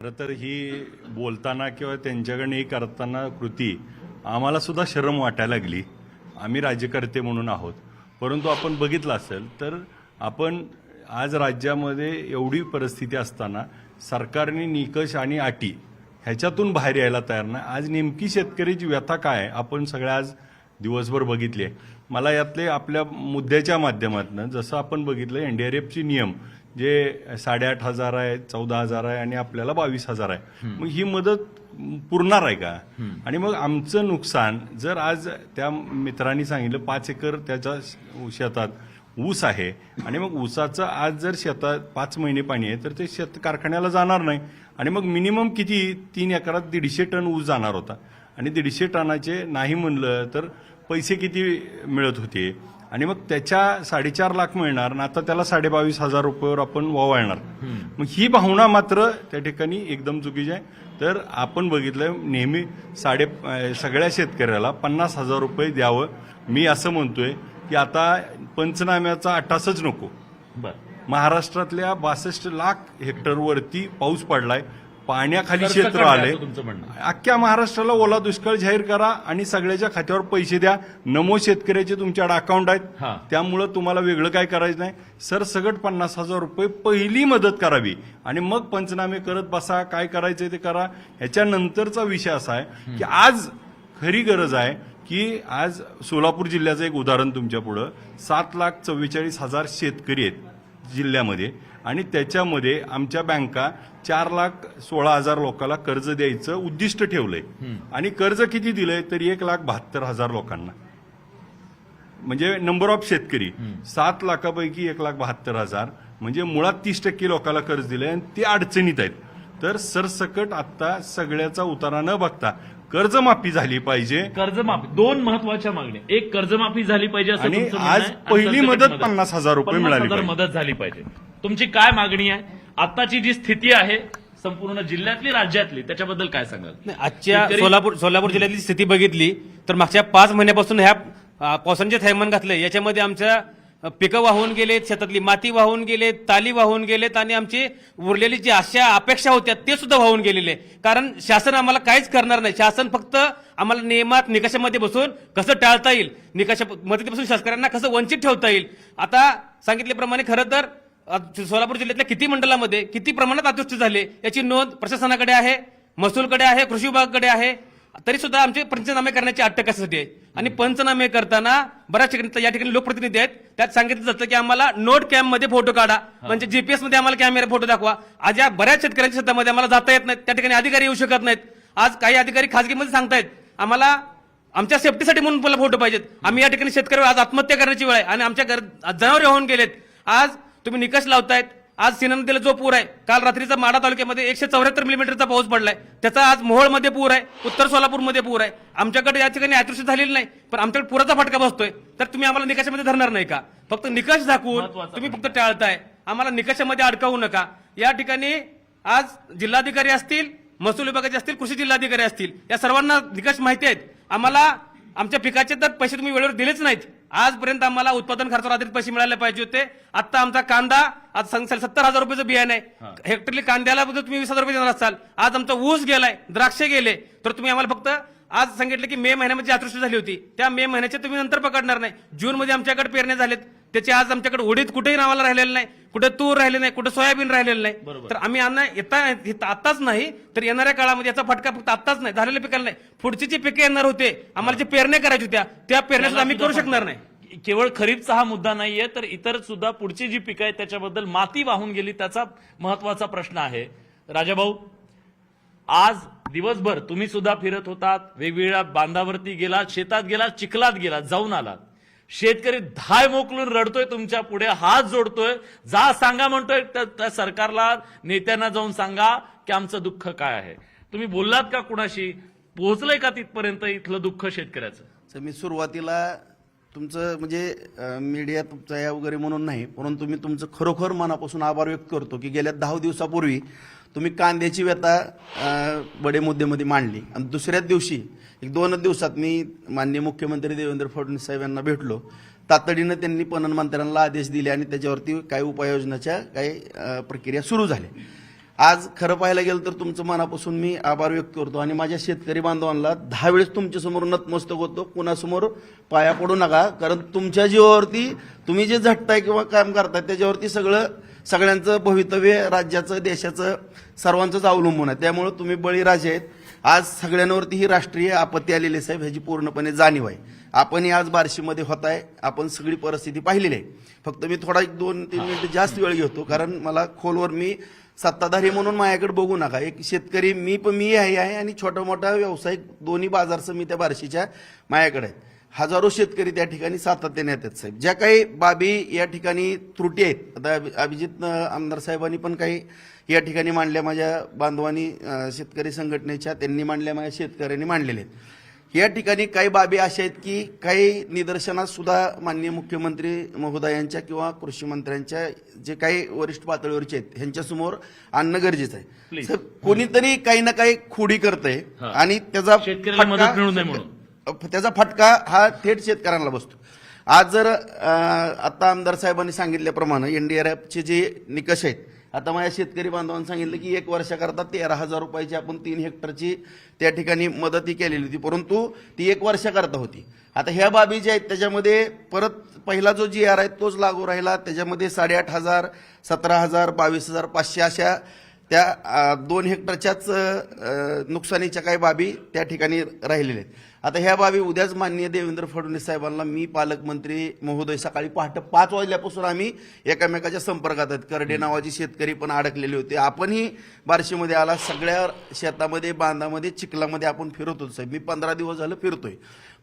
खरं तर ही बोलताना किंवा त्यांच्याकडे ही करताना कृती आम्हाला सुद्धा शरम वाटायला लागली. आम्ही राज्यकर्ते म्हणून आहोत, परंतु आपण बघितलं असेल तर आपण आज राज्यामध्ये एवढी परिस्थिती असताना सरकारने निकष आणि अटी ह्याच्यातून बाहेर यायला तयार नाही. आज नेमकी शेतकऱ्याची व्यथा काय आहे आपण सगळ्या आज दिवसभर बघितली आहे. मला यातले आपल्या मुद्द्याच्या माध्यमातून जसं आपण बघितलं NDRFचे नियम जे 8,500 आहे, 14,000 आहे आणि आपल्याला 22,000 आहे. मग ही मदत पुरणार आहे का? आणि मग आमचं नुकसान जर आज त्या मित्रांनी सांगितलं 5 एकर त्याच्या शेतात ऊस आहे आणि मग ऊसाचं आज जर शेतात 5 महिने पाणी आहे तर ते शेत कारखान्याला जाणार नाही. आणि मग मिनिमम किती 3 एकरात 150 टन ऊस जाणार होता आणि 150 टनाचे नाही म्हणलं तर पैसे किती मिळत होते. आणि मग त्याच्या 4.5 लाख मिळणार ना, आता त्याला 22,500 रुपयावर आपण ववाळणार. मग ही भावना मात्र त्या ठिकाणी एकदम चुकीची आहे. तर आपण बघितलं नेहमी सगळ्या शेतकऱ्याला 50,000 रुपये द्यावं. मी असं म्हणतोय की आता पंचनाम्याचा अट्टासच नको. महाराष्ट्रातल्या 62 लाख हेक्टरवरती पाऊस पडलाय, पाण्याखाली क्षेत्र आले. अख्ख्या महाराष्ट्राला ओला दुष्काळ जाहीर करा आणि सगळ्याच्या खात्यावर पैसे द्या. नमो शेतकऱ्याचे तुमच्याकडे अकाउंट आहेत, त्यामुळे तुम्हाला वेगळं काय करायचं नाही. सरसगट 50,000 रुपये पहिली मदत करावी आणि मग पंचनामे करत बसा. काय करायचंय ते करा. ह्याच्यानंतरचा विषय असा आहे की आज खरी गरज आहे की आज सोलापूर जिल्ह्याचं एक उदाहरण तुमच्या पुढं 7,44,000 शेतकरी आहेत जिल्ह्यामध्ये आणि त्याच्यामध्ये आमच्या बँका 4,16,000 लोकांना कर्ज द्यायचं उद्दिष्ट ठेवलंय. आणि कर्ज किती दिलंय तर 1,72,000 लोकांना. म्हणजे नंबर ऑफ शेतकरी 7 लाखापैकी 1,72,000 म्हणजे मुळात 30% लोकांना कर्ज दिलंय आणि ते अडचणीत आहेत. तर सरसकट आता सगळ्याचा उतारा न बघता कर्जमाफी झाली पाहिजे. कर्जमाफी 2 महत्वाच्या मागण्या. एक कर्जमाफी झाली पाहिजे असं आणि तुमचं म्हणणं आज आहे. आणि पहिली मदत सरसकट 50,000 रुपये मिळाली 50,000 पाहिजे. मदत झाली पाहिजे. तुमची काय मागणी आहे? आताची जी स्थिती आहे संपूर्ण जिल्ह्यातली राज्यातली त्याच्याबद्दल काय सांगाल? आजच्या सोलापूर जिल्ह्यातली स्थिती बघितली तर मागच्या 5 महिन्यापासून ह्या पावसाचे थैमान घातले. याच्यामध्ये आमच्या पिकं वाहून गेलेत, शेतातली माती वाहून गेलेत, ताली वाहून गेलेत आणि आमची उरलेली जी आशा अपेक्षा होत्या ते सुद्धा वाहून गेलेले. कारण शासन आम्हाला काहीच करणार नाही. शासन फक्त आम्हाला नियमात निकषामध्ये बसून कसं टाळता येईल, निकषा मदतीपासून शेतकऱ्यांना कसं वंचित ठेवता येईल. आता सांगितल्याप्रमाणे खरं तर सोलापूर जिल्ह्यातल्या किती मंडळामध्ये किती प्रमाणात अतिवृष्टी झाली याची नोंद प्रशासनाकडे आहे, महसूलकडे आहे, कृषी विभागाकडे आहे. तरी सुद्धा आमचे पंचनामे करण्याची अट कशासाठी आहे? आणि पंचनामे करताना बऱ्याच ठिकाणी या ठिकाणी लोकप्रतिनिधी आहेत, त्यात सांगितलं जातं की आम्हाला नोट कॅम्पमध्ये फोटो काढा, म्हणजे जीपीएस मध्ये आम्हाला कॅमेरा फोटो दाखवा. आज या बऱ्याच शेतकऱ्यांच्या शेतामध्ये आम्हाला जाता येत नाहीत, त्या ठिकाणी अधिकारी येऊ शकत नाहीत. आज काही अधिकारी खासगीमध्ये सांगतायत आम्हाला आमच्या सेफ्टीसाठी म्हणून मला फोटो पाहिजेत. आम्ही या ठिकाणी शेतकरी आज आत्महत्या करण्याची वेळ आहे आणि आमच्या जनावरे होऊन गेलेत. आज तुम्ही निकष लावतायत. आज सिना नदीला जो पूर आहे, काल रात्रीचा माढा तालुक्यामध्ये 174 मिलीमीटरचा पाऊस पडलाय. त्याचा आज मोहोळमध्ये पूर आहे, उत्तर सोलापूरमध्ये पूर आहे. आमच्याकडे या ठिकाणी अतिवृष्टी झालेली नाही, पण आमच्याकडे पुराचा फटका बसतोय. तर तुम्ही आम्हाला निकषामध्ये धरणार नाही का? फक्त निकष दाखवून तुम्ही फक्त टाळताय. आम्हाला निकषामध्ये अडकावू नका. या ठिकाणी आज जिल्हाधिकारी असतील, महसूल विभागाचे असतील, कृषी जिल्हाधिकारी असतील, या सर्वांना निकष माहिती आहेत. आम्हाला आमच्या पिकाचे तर पैसे तुम्ही वेळेवर दिलेच नाहीत. आजपर्यंत आम्हाला उत्पादन खर्चावर आधारित पैसे मिळाले पाहिजे होते. आता आमचा कांदा आज 70,000 रुपयाचं बियाणं आहे. हेक्टरली कांद्याला तुम्ही 20,000 रुपये देणार असाल. आज आमचा ऊस गेलाय, द्राक्षे गेले, तर तुम्ही आम्हाला फक्त आज सांगितलं की मे महिन्यामध्ये अतिवृष्टी झाली होती त्या मे महिन्याचे तुम्ही नंतर पकडणार नाही. जून मध्ये आमच्याकडे पेरण्या झालेत, त्याचे आज आमच्याकडे उडीद कुठेही नावाला राहिलेलं नाही, कुठे तूर राहिले नाही, कुठे सोयाबीन राहिलेलं नाही. तर आम्ही आताच नाही तर येणाऱ्या काळामध्ये याचा फटका फक्त आताच नाही, झालेल्या पिकाला नाही, पुढची जी पिके येणार होते, आम्हाला जे पेरण्या करायच्या होत्या त्या पेरण्या सुद्धा आम्ही करू शकणार नाही. केवळ खरीपचा हा मुद्दा नाहीये, तर इतर सुद्धा पुढची जी पिकं आहेत त्याच्याबद्दल माती वाहून गेली त्याचा महत्वाचा प्रश्न आहे. राजाभाऊ, आज दिवसभर तुम्ही सुद्धा फिरत होतात, वेगवेगळ्या बांधावरती गेलात, शेतात गेलात, चिखलात गेलात, जाऊन आलात. शेतकरी धाय मोकलून रडतोय, तुमच्या पुढे हात जोडतोय, जा सांगा म्हणतोय त्या सरकारला, नेत्यांना जाऊन सांगा की आमचं दुःख काय आहे. तुम्ही बोललात का कुणाशी? पोहोचलंय का तिथपर्यंत इथलं दुःख शेतकऱ्याचं? मी सुरुवातीला तुमचं म्हणजे मीडिया तुमचा या वगैरे म्हणून नाही, परंतु मी तुमचं खरोखर मनापासून आभार व्यक्त करतो की गेल्या 10 दिवसापूर्वी तुम्ही कांद्याची व्यथा बडे मुद्द्यामध्ये मांडली आणि दुसऱ्याच दिवशी 1-2 दिवसात मी माननीय मुख्यमंत्री देवेंद्र फडणवीस साहेब यांना भेटलो. तातडीनं त्यांनी पणन मंत्र्यांना आदेश दिले आणि त्याच्यावरती काही उपाययोजनाच्या काही प्रक्रिया सुरू झाल्या. आज खरं पाहायला गेलं तर तुमचं मनापासून मी आभार व्यक्त करतो आणि माझ्या शेतकरी बांधवांना 10 वेळेस तुमच्यासमोर नतमस्तक होतो. कुणासमोर पाया पडू नका, कारण तुमच्या जीवावरती तुम्ही जे झटताय किंवा काम करताय त्याच्यावरती सगळ्यांचं भवितव्य, राज्याचं, देशाचं, सर्वांचंच अवलंबून आहे. त्यामुळे तुम्ही बळीराजे आहेत. आज सगळ्यांवरती ही राष्ट्रीय आपत्ती आलेली आहे साहेब, ह्याची पूर्णपणे जाणीव आहे. आपणही आज बार्शीमध्ये होताय, आपण सगळी परिस्थिती पाहिलेली आहे. फक्त मी थोडा 1-2-3 मिनिटं जास्त वेळ घेतो, कारण मला खोलवर मी सत्ताधारी म्हणून माझ्याकडे बघू नका. एक शेतकरी मी आहे आणि छोटा मोठा व्यावसायिक दोन्ही बाजार समित्या बार्शीच्या माझ्याकडे आहेत. हजारो शेतकरी त्या ठिकाणी सातत्याने येतात साहेब. ज्या काही बाबी या ठिकाणी त्रुटी आहेत, आता अभिजित आमदार साहेबांनी पण काही या ठिकाणी मांडल्या, माझ्या बांधवांनी शेतकरी संघटनेच्या त्यांनी मांडल्या, माझ्या शेतकऱ्यांनी मांडलेल्या आहेत. या ठिकाणी काही बाबी अशा आहेत की काही निदर्शनात सुद्धा माननीय मुख्यमंत्री महोदयांच्या किंवा कृषी मंत्र्यांच्या जे काही वरिष्ठ पातळीवरचे आहेत ह्यांच्यासमोर आणणं गरजेचं आहे. साहेब, कोणीतरी काही ना काही खोडी करतंय आणि त्याचा शेतकऱ्याला मदत मिळू नये म्हणून त्याचा फटका हा थेट शेतकऱ्यांना बसतो. आज जर आता आमदार साहेबांनी सांगितल्याप्रमाणे एनडीआरएफचे जे निकष आहेत, आता माझ्या शेतकरी बांधवांनी सांगितलं की 1 वर्षाकरता 13,000 रुपयाची आपण 3 हेक्टरची त्या ठिकाणी मदतही केलेली होती, परंतु ती 1 वर्षाकरता होती. आता ह्या बाबी ज्या आहेत त्याच्यामध्ये परत पहिला जो GR आहे तोच लागू राहिला. त्याच्यामध्ये 8,500, 17,000, 22,500 अशा त्या 2 हेक्टरच्याच नुकसानीच्या काही बाबी त्या ठिकाणी राहिलेल्या आहेत. आता ह्या बाबी उद्याच माननीय देवेंद्र फडणवीस साहेबांना मी पालकमंत्री महोदय सकाळी पहाटे 5 वाजल्यापासून आम्ही एकमेकाच्या संपर्कात आहेत. करडे नावाची शेतकरी पण अडकलेले होते. आपणही बार्शीमध्ये आला, सगळ्या शेतामध्ये, बांधामध्ये, चिखलामध्ये आपण फिरत होतो साहेब. मी 15 दिवस झालं फिरतोय,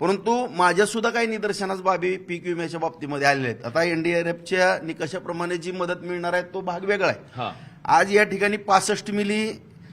परंतु माझ्या सुद्धा काही निदर्शनास बाबी पीक विम्याच्या बाबतीमध्ये आलेल्या आहेत. आता एनडीआरएफच्या निकषाप्रमाणे जी मदत मिळणार आहे तो भाग वेगळा आहे. आज या ठिकाणी 65 मिली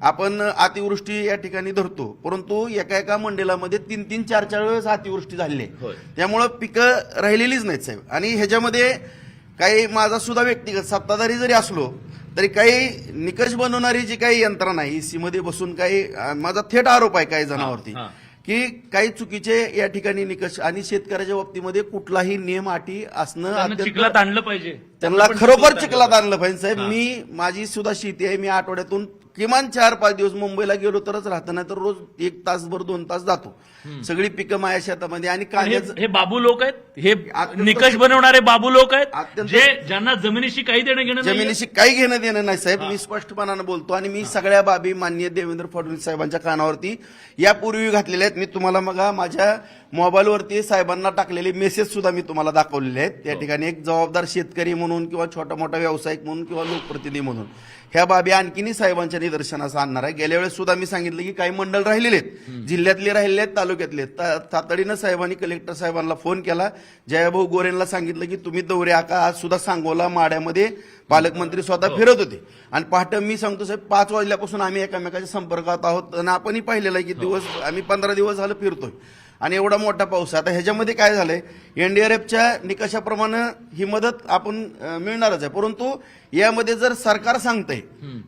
आपण अतिवृष्टी या ठिकाणी धरतो, परंतु एका मंडळामध्ये 3-3, 4-4 वेळेस अतिवृष्टी झालेली आहे. त्यामुळं पिकं राहिलेलीच नाहीत साहेब. आणि ह्याच्यामध्ये काही माझा सुद्धा व्यक्तिगत सत्ताधारी जरी असलो तरी काही निकष बनवणारी जी काही यंत्रणा आहे EC मध्ये बसून काही माझा थेट आरोप आहे काही जणांवरती की काही चुकीचे या ठिकाणी निकष आणि शेतकऱ्याच्या बाबतीमध्ये कुठलाही नियम अटी असणं चिखलात आणलं पाहिजे, त्यांना खरोखर चिखलात आणलं पाहिजे साहेब. मी माझी सुद्धा शेती आहे, मी आठवड्यातून किमान 4-5 दिवस मुंबईला गेलो तरच राहतं, नाही तर रोज 1 तासभर 2 तास जातो. सगळी पिकं माझ्या शेतामध्ये. आणि कांद्याचं हे बाबू लोक आहेत, हे निकष बनवणारे बाबू लोक आहेत जे ज्यांना जमिनीशी काही देणं घेणं नाहीये. जमिनीशी काही घेणं देणं नाही साहेब. मी स्पष्टपणानं बोलतो आणि मी सगळ्या बाबी माननीय देवेंद्र फडणवीस साहेबांच्या कानावरती यापूर्वी घातलेल्या आहेत. मी तुम्हाला मग माझ्या मोबाईलवरती साहेबांना टाकलेले मेसेज सुद्धा मी तुम्हाला दाखवलेले आहेत. त्या ठिकाणी एक जबाबदार शेतकरी म्हणून किंवा छोटा मोठा व्यावसायिक म्हणून किंवा लोकप्रतिनिधी म्हणून ह्या बाबी आणखीनही साहेबांच्या निदर्शनास आणणार आहे. गेल्या वेळेस सुद्धा मी सांगितलं की काही मंडळ राहिलेले आहेत, जिल्ह्यातले राहिलेले आहेत, तालुक्यातले आहेत. तातडीनं साहेबांनी कलेक्टर साहेबांना फोन केला, जयाभाऊ गोरेंना सांगितलं की तुम्ही दौरे आका. आज सुद्धा सांगोला माड्यामध्ये पालकमंत्री स्वतः फिरत होते आणि पहाटे मी सांगतो साहेब 5 वाजल्यापासून आम्ही एकमेकाच्या संपर्कात आहोत आणि आपणही पाहिलेलं आहे की दिवस आम्ही 15 दिवस झालं फिरतोय आणि एवढा मोठा पाऊस. आता ह्याच्यामध्ये काय झालंय, एनडीआरएफच्या निकषाप्रमाणे ही मदत आपण मिळणारच आहे, परंतु यामध्ये जर सरकार सांगतंय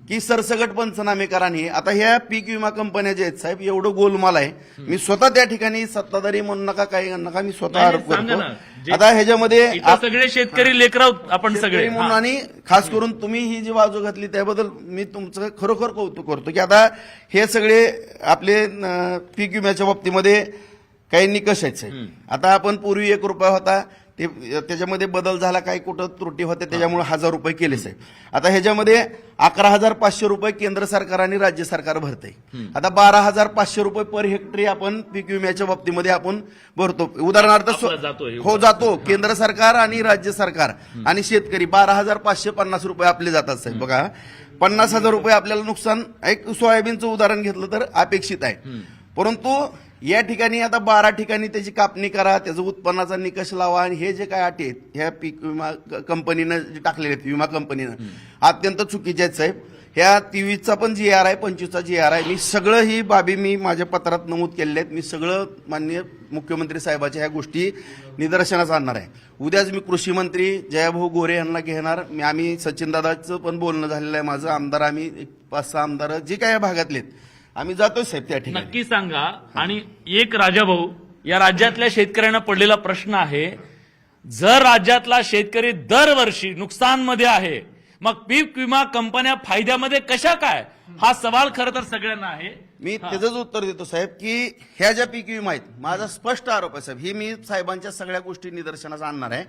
की सरसगट पंचनामे करा. आता ह्या पीक विमा कंपन्या जे आहेत साहेब एवढं गोलमाल आहे. मी स्वतः त्या ठिकाणी सत्ताधारी म्हणू नका, काही नका, मी स्वतः आरोप करतो. आता ह्याच्यामध्ये सगळे शेतकरी लेकराव आपण सगळे म्हणून आणि खास करून तुम्ही ही जी बाजू घातली त्याबद्दल मी तुमचं खरोखर कौतुक करतो की आता हे सगळे आपले पीक विम्याच्या बाबतीमध्ये काही निकष आहेत साहेब. आता आपण पूर्वी 1 रुपया होता, ते त्याच्यामध्ये बदल झाला, काही कुठं त्रुटी होत्या, त्याच्यामुळे 1,000 रुपये केले साहेब. आता ह्याच्यामध्ये 11,500 रुपये केंद्र सरकार आणि राज्य सरकार भरते. आता 12,500 रुपये पर हेक्टरी आपण पीक विम्याच्या बाबतीमध्ये आपण भरतो. उदाहरणार्थ जातो केंद्र सरकार आणि राज्य सरकार आणि शेतकरी 12,550 रुपये आपले जातात साहेब. बघा 50,000 रुपये आपल्याला नुकसान एक सोयाबीनचं उदाहरण घेतलं तर अपेक्षित आहे, परंतु या ठिकाणी आता 12 ठिकाणी त्याची कापणी करा, त्याचा उत्पन्नाचा निकष लावा आणि हे जे काय अटी आहेत ह्या पीक विमा कंपनीनं जे टाकलेले आहेत विमा कंपनीनं अत्यंत चुकीचे आहेत साहेब. ह्या 23चा पण GR आहे, 25चा GR आहे. मी सगळं ही बाबी मी माझ्या पत्रात नमूद केलेल्या आहेत. मी सगळं माननीय मुख्यमंत्री साहेबाच्या ह्या गोष्टी निदर्शनास आणणार आहे. उद्याच मी कृषी मंत्री जयाभाऊ गोरे यांना घेणार. आम्ही सचिन दादाचं पण बोलणं झालेलं आहे माझं. आमदार आम्ही 5-6 आमदार जे काय या भागातले आम्ही जातोय साहेब त्या ठिकाणी. नक्की सांगा. आणि एक राजाभाऊ, या राज्यातल्या शेतकऱ्यांना पडलेला प्रश्न आहे, जर राज्यातला शेतकरी दरवर्षी नुकसानमध्ये आहे, मग पीक विमा कंपन्या फायद्यामध्ये कशा काय, हा सवाल खरं तर सगळ्यांना आहे. मी त्याचंच उत्तर देतो साहेब की ह्या ज्या पीक विमा आहेत, माझा स्पष्ट आरोप आहे साहेब, ही मी साहेबांच्या सगळ्या गोष्टी निदर्शनास आणणार आहे.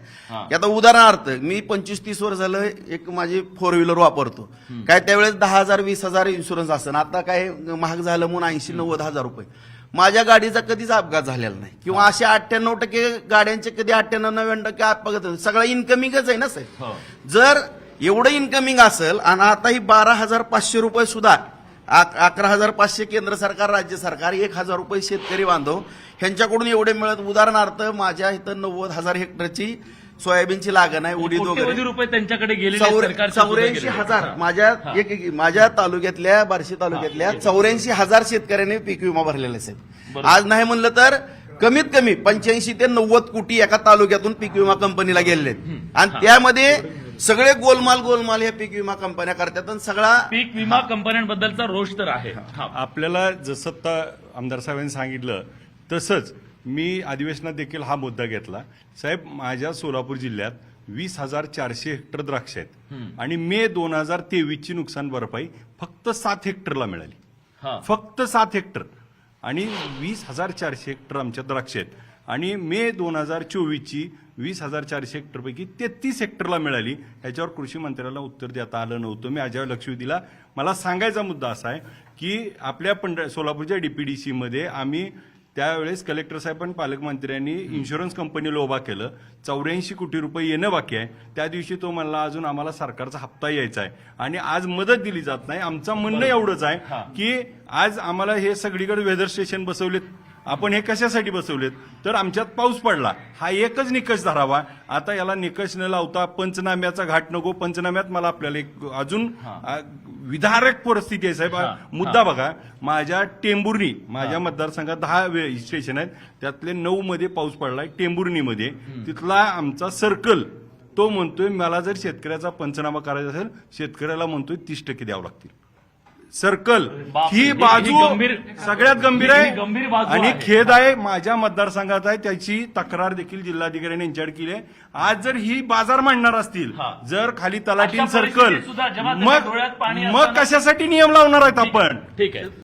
की आता उदाहरणार्थ मी 25-30 वर्ष झालं एक माझी 4 व्हीलर वापरतो. काय त्यावेळेस 10,000 20,000 इन्शुरन्स असतं, आता काय महाग झालं म्हणून 80-90 हजार रुपये. माझ्या गाडीचा कधीच अपघात झालेला नाही, किंवा असे 98% गाड्यांचे कधी 98-99% अपघात झाले. सगळा इन्कमिंगच आहे ना साहेब. जर एवढं इन्कमिंग असेल आणि आता ही 12,500 रुपये सुद्धा 11,500 केंद्र सरकार राज्य सरकार 1,000 रुपये शेतकरी बांधव ह्यांच्याकडून एवढे मिळत. उदाहरणार्थ माझ्या इथं 90,000 हेक्टरची सोयाबीनची लागण आहे, उडीद कोट्यवधी वगैरे. रुपये त्यांच्याकडे गेलेले आहेत, सरकारचे सुद्धा गेलेले आहेत. 84,000 माझ्या तालुक्यातल्या बार्शी तालुक्यातल्या 84,000 शेतकऱ्यांनी पीक विमा भरलेला असेल. आज नाही म्हणलं तर कमीत कमी 85 ते 90 कोटी एका तालुक्यातून पीक विमा कंपनीला गेलेले आहेत. आणि त्यामध्ये सगळे गोलमाल ह्या पीक विमा कंपन्या करतात. आणि सगळा पीक विमा कंपन्यांबद्दलचा रोष तर आहे. आपल्याला जसं आता आमदार साहेबांनी सांगितलं तसंच मी अधिवेशनात देखील हा मुद्दा घेतला. साहेब, माझ्या सोलापूर जिल्ह्यात 20,400 हेक्टर द्राक्ष आहेत आणि मे 2023 ची नुकसान भरपाई फक्त 7 हेक्टरला मिळाली. फक्त 7 हेक्टर आणि 20,400 हेक्टर आमच्या द्राक्ष आहेत. आणि मे 2024 ची 20,400 हेक्टर पैकी 33 हेक्टरला मिळाली. याच्यावर कृषी मंत्र्याला उत्तर देता आलं नव्हतं. मी अजय लक्ष दिला. मला सांगायचा मुद्दा असा आहे की आपल्या सोलापूरच्या डीपीडीसी मध्ये आम्ही त्यावेळेस कलेक्टर साहेब आणि पालकमंत्र्यांनी इन्शुरन्स कंपनीला उभा केलं. 84 कोटी रुपये येणं बाकी आहे. त्या दिवशी तो म्हणला अजून आम्हाला सरकारचा हप्ता यायचा आहे आणि आज मदत दिली जात नाही. आमचं म्हणणं एवढंच आहे की आज आम्हाला हे सगळीकडे वेदर स्टेशन बसवलेत. आपण हे कशासाठी बसवलेत तर आमच्यात पाऊस पडला हा एकच निकष धरावा. आता याला निकष न लावता पंचनाम्याचा घाट नको. पंचनाम्यात मला आपल्याला एक अजून विदारक परिस्थिती आहे साहेब. मुद्दा बघा, माझ्या टेंभुर्णी माझ्या मतदारसंघात 10 स्टेशन आहेत, त्यातले 9 मध्ये पाऊस पडलाय. टेंभुर्णीमध्ये तिथला आमचा सर्कल तो म्हणतोय मला जर शेतकऱ्याचा पंचनामा करायचा असेल शेतकऱ्याला म्हणतोय 30% द्यावं लागतील. सर्कल ही बाजू सगळ्यात गंभीर आहे आणि खेद आहे. माझ्या मतदारसंघात आहे त्याची तक्रार देखील जिल्हाधिकाऱ्यांनी यांच्याकडे केली आहे. आज जर ही बाजार मांडणार असतील, जर खाली तलाठी सर्कल, मग कशासाठी नियम लावणार आहेत आपण? ठीक आहे.